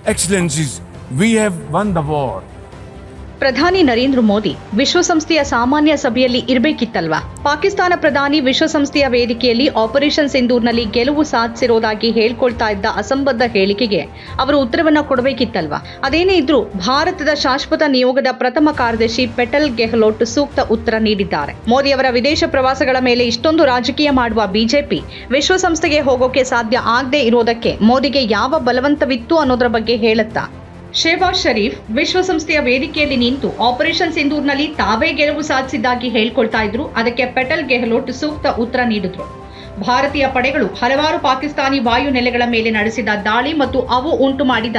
Excellencies, we have won the war. ಪ್ರಧಾನಿ ನರೇಂದ್ರ ಮೋದಿ ವಿಶ್ವಸಂಸ್ಥೆಯ ಸಾಮಾನ್ಯ ಸಭೆಯಲ್ಲಿ ಇರಬೇಕಿತ್ತಲ್ವಾ? ಪಾಕಿಸ್ತಾನ ಪ್ರಧಾನಿ ವಿಶ್ವಸಂಸ್ಥೆಯ ವೇದಿಕೆಯಲ್ಲಿ ಆಪರೇಷನ್ ಸಿಂಧೂರ್ನಲ್ಲಿ ಗೆಲುವು ಸಾಧಿಸಿರೋದಾಗಿ ಹೇಳ್ಕೊಳ್ತಾ ಇದ್ದ ಅಸಂಬದ್ಧ ಹೇಳಿಕೆಗೆ ಅವರು ಉತ್ತರವನ್ನ ಕೊಡಬೇಕಿತ್ತಲ್ವಾ? ಅದೇನೇ ಇದ್ರೂ ಭಾರತದ ಶಾಶ್ವತ ನಿಯೋಗದ ಪ್ರಥಮ ಕಾರ್ಯದರ್ಶಿ ಪಟೇಲ್ ಗೆಹ್ಲೋಟ್ ಸೂಕ್ತ ಉತ್ತರ ನೀಡಿದ್ದಾರೆ. ಮೋದಿ ಅವರ ವಿದೇಶ ಪ್ರವಾಸಗಳ ಮೇಲೆ ಇಷ್ಟೊಂದು ರಾಜಕೀಯ ಮಾಡುವ ಬಿಜೆಪಿ ವಿಶ್ವಸಂಸ್ಥೆಗೆ ಹೋಗೋಕೆ ಸಾಧ್ಯ ಆಗದೆ ಇರೋದಕ್ಕೆ ಮೋದಿಗೆ ಯಾವ ಬಲವಂತವಿತ್ತು ಅನ್ನೋದರ ಬಗ್ಗೆ ಹೇಳುತ್ತಾ? ಶೆಹಬಾಜ್ ಶರೀಫ್ ವಿಶ್ವಸಂಸ್ಥೆಯ ವೇದಿಕೆಯಲ್ಲಿ ನಿಂತು ಆಪರೇಷನ್ ಸಿಂಧೂರ್ನಲ್ಲಿ ತಾವೇ ಗೆಲುವು ಸಾಧಿಸಿದ್ದಾಗಿ ಹೇಳ್ಕೊಳ್ತಾ ಇದ್ರು. ಅದಕ್ಕೆ ಪಟೇಲ್ ಗೆಹ್ಲೋಟ್ ಸೂಕ್ತ ಉತ್ತರ ನೀಡಿದ್ರು. ಭಾರತೀಯ ಪಡೆಗಳು ಹಲವಾರು ಪಾಕಿಸ್ತಾನಿ ವಾಯು ನೆಲೆಗಳ ಮೇಲೆ ನಡೆಸಿದ ದಾಳಿ ಮತ್ತು ಅವು ಉಂಟು ಮಾಡಿದ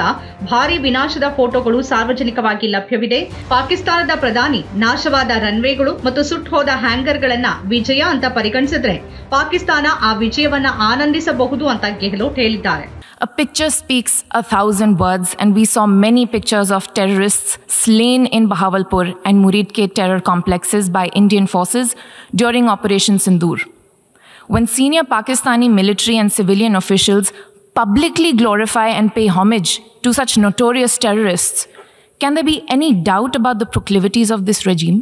ಭಾರೀ ವಿನಾಶದ ಫೋಟೋಗಳು ಸಾರ್ವಜನಿಕವಾಗಿ ಲಭ್ಯವಿದೆ. ಪಾಕಿಸ್ತಾನದ ಪ್ರಧಾನಿ ನಾಶವಾದ ರನ್ವೇಗಳು ಮತ್ತು ಸುಟ್ಟು ಹೋದ ಹ್ಯಾಂಗರ್ಗಳನ್ನ ವಿಜಯ ಅಂತ ಪರಿಗಣಿಸಿದ್ರೆ ಪಾಕಿಸ್ತಾನ ಆ ವಿಜಯವನ್ನ ಆನಂದಿಸಬಹುದು ಅಂತ ಗೆಹ್ಲೋಟ್ ಹೇಳಿದ್ದಾರೆ. A picture speaks 1,000 words, and we saw many pictures of terrorists slain in Bahawalpur and Muridke terror complexes by Indian forces during Operation Sindoor. When senior Pakistani military and civilian officials publicly glorify and pay homage to such notorious terrorists, can there be any doubt about the proclivities of this regime?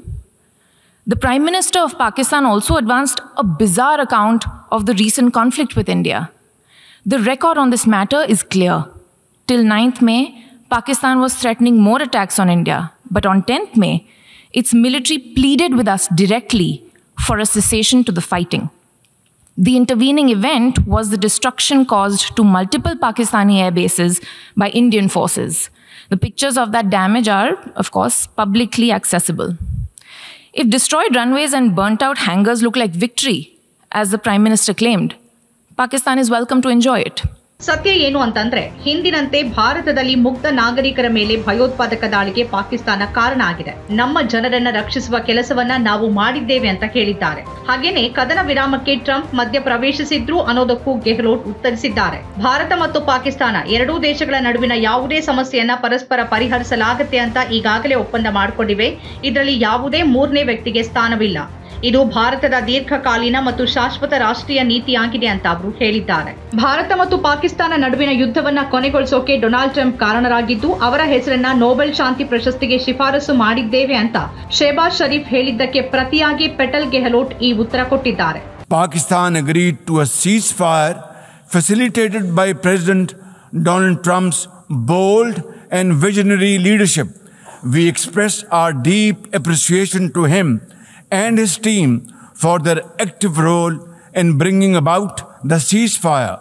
The Prime Minister of Pakistan also advanced a bizarre account of the recent conflict with India. The record on this matter is clear. Till 9th May, Pakistan was threatening more attacks on India. But on 10th May, its military pleaded with us directly for a cessation to the fighting. The intervening event was the destruction caused to multiple Pakistani air bases by Indian forces. The pictures of that damage are, of course, publicly accessible. If destroyed runways and burnt-out hangars look like victory, as the Prime Minister claimed, Pakistan is welcome to enjoy it. ಸತ್ಯ ಏನು ಅಂತಂದ್ರೆ, ಹಿಂದಿನಂತೆ ಭಾರತದಲ್ಲಿ ಮುಗ್ಧ ನಾಗರಿಕರ ಮೇಲೆ ಭಯೋತ್ಪಾದಕ ದಾಳಿಗೆ ಪಾಕಿಸ್ತಾನ ಕಾರಣ ಆಗಿದೆ. ನಮ್ಮ ಜನರನ್ನ ರಕ್ಷಿಸುವ ಕೆಲಸವನ್ನ ನಾವು ಮಾಡಿದ್ದೇವೆ ಅಂತ ಹೇಳಿದ್ದಾರೆ. ಹಾಗೇನೆ ಕದನ ವಿರಾಮಕ್ಕೆ ಟ್ರಂಪ್ ಮಧ್ಯ ಪ್ರವೇಶಿಸಿದ್ರು ಅನ್ನೋದಕ್ಕೂ ಗೆಹ್ಲೋಟ್ ಉತ್ತರಿಸಿದ್ದಾರೆ. ಭಾರತ ಮತ್ತು ಪಾಕಿಸ್ತಾನ ಎರಡೂ ದೇಶಗಳ ನಡುವಿನ ಯಾವುದೇ ಸಮಸ್ಯೆಯನ್ನ ಪರಸ್ಪರ ಪರಿಹರಿಸಲಾಗುತ್ತೆ ಅಂತ ಈಗಾಗಲೇ ಒಪ್ಪಂದ ಮಾಡಿಕೊಂಡಿವೆ. ಇದರಲ್ಲಿ ಯಾವುದೇ ಮೂರನೇ ವ್ಯಕ್ತಿಗೆ ಸ್ಥಾನವಿಲ್ಲ. ಇದು ಭಾರತದ ದೀರ್ಘಕಾಲೀನ ಮತ್ತು ಶಾಶ್ವತ ರಾಷ್ಟ್ರೀಯ ನೀತಿಯಾಗಿದೆ ಅಂತ ಅವರು ಹೇಳಿದ್ದಾರೆ. ಭಾರತ ಮತ್ತು ಪಾಕಿಸ್ತಾನ ನಡುವಿನ ಯುದ್ಧವನ್ನ ಕೊನೆಗೊಳಿಸೋಕೆ ಡೊನಾಲ್ಡ್ ಟ್ರಂಪ್ ಕಾರಣರಾಗಿದ್ದು ಅವರ ಹೆಸರನ್ನ ನೊಬೆಲ್ ಶಾಂತಿ ಪ್ರಶಸ್ತಿಗೆ ಶಿಫಾರಸು ಮಾಡಿದ್ದೇವೆ ಅಂತ ಶೆಹಬಾಜ್ ಶರೀಫ್ ಹೇಳಿದ್ದಕ್ಕೆ ಪ್ರತಿಯಾಗಿ ಪಟೇಲ್ ಗೆಹ್ಲೋಟ್ ಈ ಉತ್ತರ ಕೊಟ್ಟಿದ್ದಾರೆ. Pakistan agreed to a ceasefire facilitated by President Donald Trump's bold and visionary leadership. We express our deep appreciation to him and his team for their active role in bringing about the ceasefire.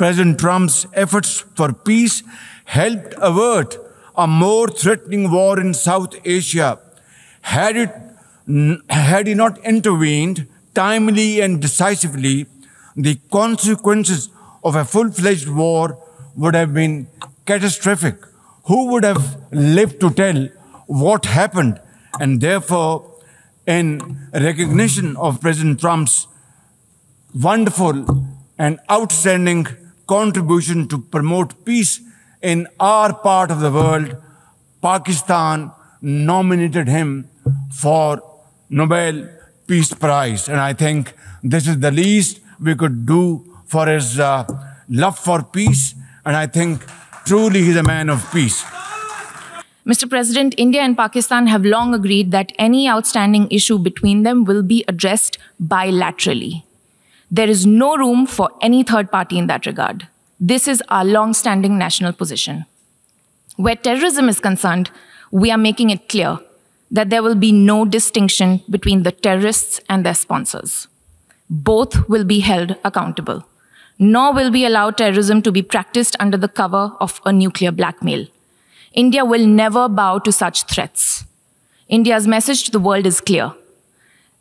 President Trump's efforts for peace helped avert a more threatening war in South Asia. Had he not intervened timely and decisively, the consequences of a full-fledged war would have been catastrophic. Who would have lived to tell what happened? And therefore, in recognition of President Trump's wonderful and outstanding contribution to promote peace in our part of the world, Pakistan nominated him for Nobel Peace Prize. And I think this is the least we could do for his love for peace. And I think truly he's a man of peace. Mr. President, India and Pakistan have long agreed that any outstanding issue between them will be addressed bilaterally. There is no room for any third party in that regard. This is our long-standing national position. Where terrorism is concerned, we are making it clear that there will be no distinction between the terrorists and their sponsors. Both will be held accountable. Nor will we allow terrorism to be practiced under the cover of a nuclear blackmail. India will never bow to such threats. India's message to the world is clear.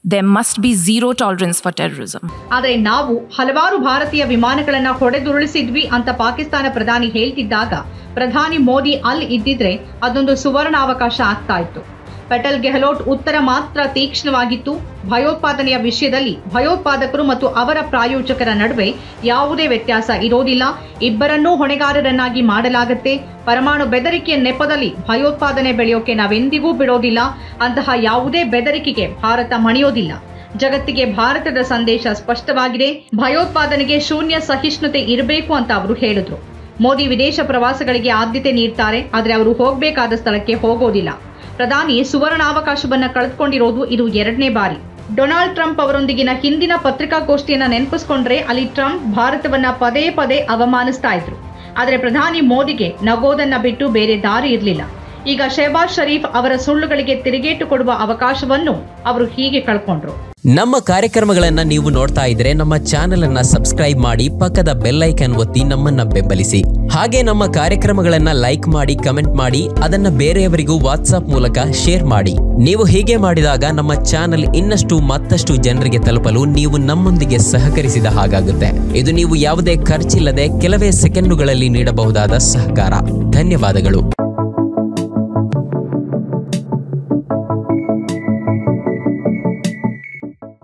There must be zero tolerance for terrorism. ಆದರೆ ನಾವು ಹಲವಾರು ಭಾರತೀಯ ವಿಮಾನಗಳನ್ನ ಹೊಡೆದುರುಳಿಸಿದ್ವಿ ಅಂತ ಪಾಕಿಸ್ತಾನ ಪ್ರಧಾನಿ ಹೇಳ್ತಿದ್ದಾಗ ಪ್ರಧಾನಿ ಮೋದಿ ಅಲ್ಲಿ ಇದ್ದಿದ್ರೆ ಅದೊಂದು ಸುವರ್ಣಾವಕಾಶ ಆಗ್ತಾ ಇತ್ತು. ಪಟೇಲ್ ಗೆಹ್ಲೋಟ್ ಉತ್ತರ ಮಾತ್ರ ತೀಕ್ಷ್ಣವಾಗಿತ್ತು. ಭಯೋತ್ಪಾದನೆಯ ವಿಷಯದಲ್ಲಿ ಭಯೋತ್ಪಾದಕರು ಮತ್ತು ಅವರ ಪ್ರಾಯೋಜಕರ ನಡುವೆ ಯಾವುದೇ ವ್ಯತ್ಯಾಸ ಇರೋದಿಲ್ಲ. ಇಬ್ಬರನ್ನೂ ಹೊಣೆಗಾರರನ್ನಾಗಿ ಮಾಡಲಾಗುತ್ತೆ. ಪರಮಾಣು ಬೆದರಿಕೆಯ ನೆಪದಲ್ಲಿ ಭಯೋತ್ಪಾದನೆ ಬೆಳೆಯೋಕೆ ನಾವೆಂದಿಗೂ ಬಿಡೋದಿಲ್ಲ. ಅಂತಹ ಯಾವುದೇ ಬೆದರಿಕೆಗೆ ಭಾರತ ಮಣಿಯೋದಿಲ್ಲ. ಜಗತ್ತಿಗೆ ಭಾರತದ ಸಂದೇಶ ಸ್ಪಷ್ಟವಾಗಿದೆ. ಭಯೋತ್ಪಾದನೆಗೆ ಶೂನ್ಯ ಸಹಿಷ್ಣುತೆ ಇರಬೇಕು ಅಂತ ಅವರು ಹೇಳಿದ್ರು. ಮೋದಿ ವಿದೇಶ ಪ್ರವಾಸಗಳಿಗೆ ಆದ್ಯತೆ ನೀಡ್ತಾರೆ, ಆದರೆ ಅವರು ಹೋಗಬೇಕಾದ ಸ್ಥಳಕ್ಕೆ ಹೋಗೋದಿಲ್ಲ. ಪ್ರಧಾನಿ ಸುವರ್ಣಾವಕಾಶವನ್ನ ಕಳೆದುಕೊಂಡಿರೋದು ಇದು 2ನೇ ಬಾರಿ. ಡೊನಾಲ್ಡ್ ಟ್ರಂಪ್ ಅವರೊಂದಿಗಿನ ಹಿಂದಿನ ಪತ್ರಿಕಾಗೋಷ್ಠಿಯನ್ನ ನೆನಪಿಸಿಕೊಂಡ್ರೆ ಅಲ್ಲಿ ಟ್ರಂಪ್ ಭಾರತವನ್ನ ಪದೇ ಪದೇ ಅವಮಾನಿಸ್ತಾ ಇದ್ರು. ಆದರೆ ಪ್ರಧಾನಿ ಮೋದಿಗೆ ನಗೋದನ್ನ ಬಿಟ್ಟು ಬೇರೆ ದಾರಿ ಇರಲಿಲ್ಲ. ಈಗ ಶೆಹಬಾಜ್ ಶರೀಫ್ ಅವರ ಸುಳ್ಳುಗಳಿಗೆ ತಿರುಗೇಟು ಕೊಡುವ ಅವಕಾಶವನ್ನು ಅವರು ಹೀಗೆ ಕಳ್ಕೊಂಡ್ರು. ನಮ್ಮ ಕಾರ್ಯಕ್ರಮಗಳನ್ನ ನೀವು ನೋಡ್ತಾ ಇದ್ರೆ ನಮ್ಮ ಚಾನೆಲ್ ಅನ್ನ ಸಬ್ಸ್ಕ್ರೈಬ್ ಮಾಡಿ, ಪಕ್ಕದ ಬೆಲ್ ಐಕಾನ್ ಒತ್ತಿ ನಮ್ಮನ್ನ ಬೆಂಬಲಿಸಿ. ಹಾಗೆ ನಮ್ಮ ಕಾರ್ಯಕ್ರಮಗಳನ್ನ ಲೈಕ್ ಮಾಡಿ, ಕಮೆಂಟ್ ಮಾಡಿ, ಅದನ್ನ ಬೇರೆಯವರಿಗೂ ವಾಟ್ಸ್ಆಪ್ ಮೂಲಕ ಶೇರ್ ಮಾಡಿ. ನೀವು ಹೀಗೆ ಮಾಡಿದಾಗ ನಮ್ಮ ಚಾನೆಲ್ ಇನ್ನಷ್ಟು ಮತ್ತಷ್ಟು ಜನರಿಗೆ ತಲುಪಲು ನೀವು ನಮ್ಮೊಂದಿಗೆ ಸಹಕರಿಸಿದ ಹಾಗಾಗುತ್ತೆ. ಇದು ನೀವು ಯಾವುದೇ ಖರ್ಚಿಲ್ಲದೆ ಕೆಲವೇ ಸೆಕೆಂಡುಗಳಲ್ಲಿ ನೀಡಬಹುದಾದ ಸಹಕಾರ. ಧನ್ಯವಾದಗಳು.